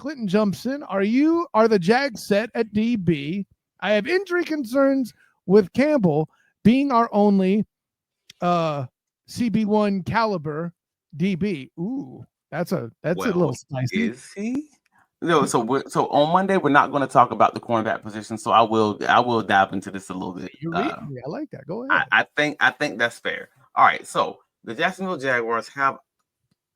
Clinton jumps in. Are the Jags set at DB? I have injury concerns with Campbell being our only CB1 caliber DB. Ooh, that's a little spicy. Is he? No, so on Monday we're not going to talk about the cornerback position. So I will dive into this a little bit. You're reading me. I like that. Go ahead. I think that's fair. All right, so the Jacksonville Jaguars have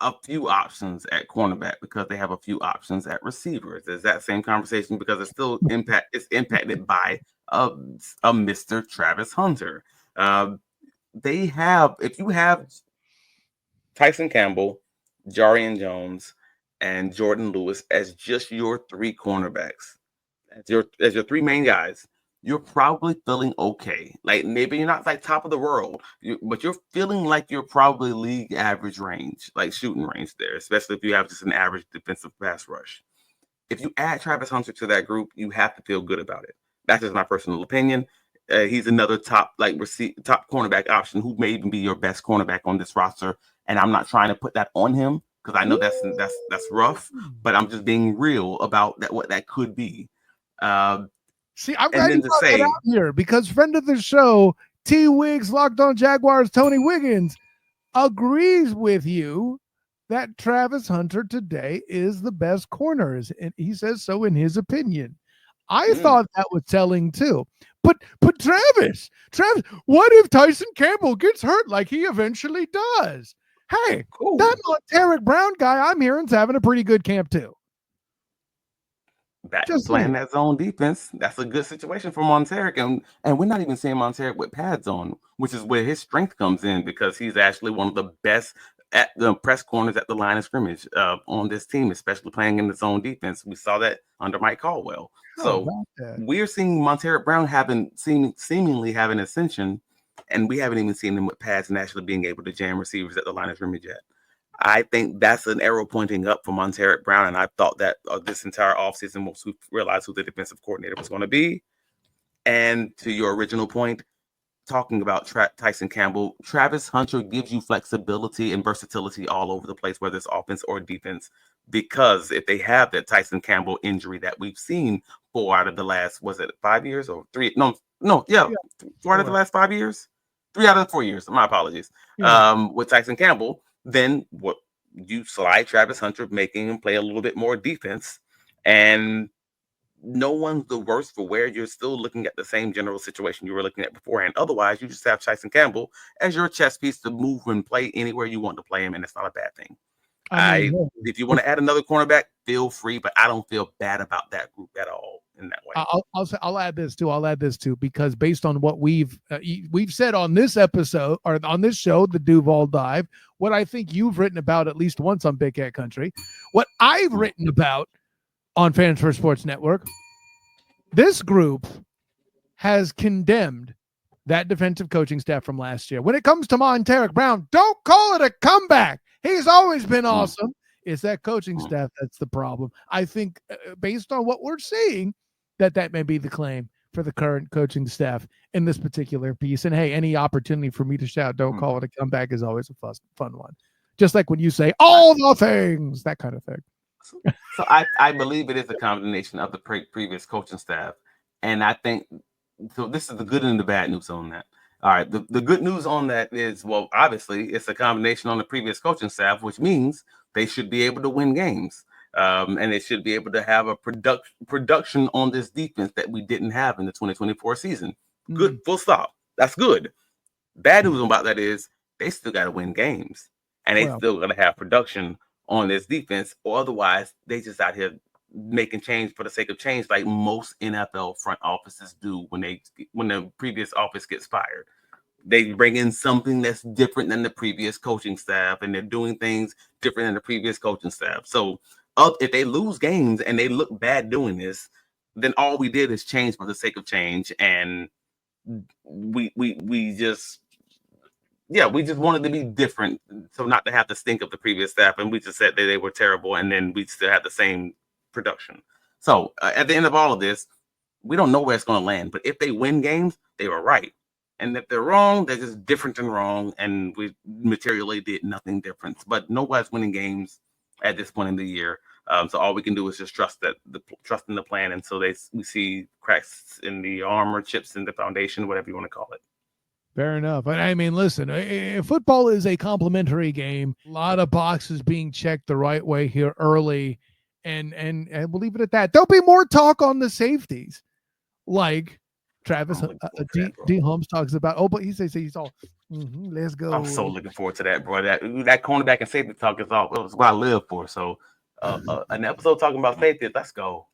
a few options at cornerback because they have a few options at receivers. There's that same conversation because it's still impacted by a Mr. Travis Hunter. If you have Tyson Campbell, Jarrian Jones, and Jordan Lewis as just your three cornerbacks, as your three main guys, you're probably feeling okay. Like maybe you're not like top of the world, but you're feeling like you're probably league average range, like shooting range there, especially if you have just an average defensive pass rush. If you add Travis Hunter to that group, you have to feel good about it. That's just my personal opinion. He's another top cornerback option who may even be your best cornerback on this roster. And I'm not trying to put that on him because I know that's rough, but I'm just being real about that what that could be. See, I'm glad you brought that out here because friend of the show, T. Wiggs, Locked On Jaguars, Tony Wiggins, agrees with you that Travis Hunter today is the best corners, and he says so in his opinion. I thought that was telling too. But Travis, what if Tyson Campbell gets hurt like he eventually does? Hey, that Monteric Brown guy I'm hearing is having a pretty good camp too. Back to playing that zone defense. That's a good situation for Monteric. And we're not even seeing Monteric with pads on, which is where his strength comes in because he's actually one of the best at the press corners at the line of scrimmage on this team, especially playing in the zone defense. We saw that under Mike Caldwell. So we're seeing Monteric Brown seemingly having ascension, and we haven't even seen him with pads and actually being able to jam receivers at the line of scrimmage yet. I think that's an arrow pointing up for Monteric Brown, and I thought that this entire offseason once we realized who the defensive coordinator was going to be. And to your original point, talking about Tyson Campbell, Travis Hunter gives you flexibility and versatility all over the place, whether it's offense or defense, because if they have that Tyson Campbell injury that we've seen 4 out of the last, was it 5 years or 3? No, 4 out of the last 5 years, 3 out of the 4 years. My apologies. With Tyson Campbell, then what you slide Travis Hunter, making him play a little bit more defense, and no one's the worse for wear. You're still looking at the same general situation you were looking at beforehand. Otherwise, you just have Tyson Campbell as your chess piece to move and play anywhere you want to play him, and it's not a bad thing. If you want to add another cornerback, feel free, but I don't feel bad about that group at all in that way. I'll add this too, because based on what we've said on this episode or on this show, the Duval dive, what I think you've written about at least once on Big Cat Country, what I've written about on Fans First Sports Network, this group has condemned that defensive coaching staff from last year. When it comes to Monteric Brown, don't call it a comeback. He's always been awesome. It's that coaching staff that's the problem. I think based on what we're seeing, that may be the claim for the current coaching staff in this particular piece. And hey, any opportunity for me to shout, don't call it a comeback is always a fun one. Just like when you say all the things, that kind of thing. So I believe it is a combination of the previous coaching staff. And I think, so this is the good and the bad news on that. All right, the good news on that is, well, obviously, it's a combination on the previous coaching staff, which means they should be able to win games. And they should be able to have a production on this defense that we didn't have in the 2024 season. Good, full stop. That's good. Bad news about that is they still got to win games. And they still got to have production on this defense, or otherwise they just out here making change for the sake of change, like most NFL front offices do when the previous office gets fired. They bring in something that's different than the previous coaching staff, and they're doing things different than the previous coaching staff. So if they lose games and they look bad doing this, then all we did is change for the sake of change, and we just wanted to be different, so not to have to stink of the previous staff, and we just said that they were terrible, and then we still had the same production. So at the end of all of this, we don't know where it's going to land, but if they win games, they were right. And if they're wrong, they're just different than wrong, and we materially did nothing different. But nobody's winning games at this point in the year. So all we can do is just trust in the plan until we see cracks in the armor, chips in the foundation, whatever you want to call it. Fair enough. I mean, listen, football is a complementary game. A lot of boxes being checked the right way here early, and we'll leave it at that. There'll be more talk on the safeties, like Travis D. Holmes talks about. Oh, but he says he's all, let's go. I'm so looking forward to that, bro. That cornerback and safety talk is all. It's what I live for. So, an episode talking about safety. Let's go.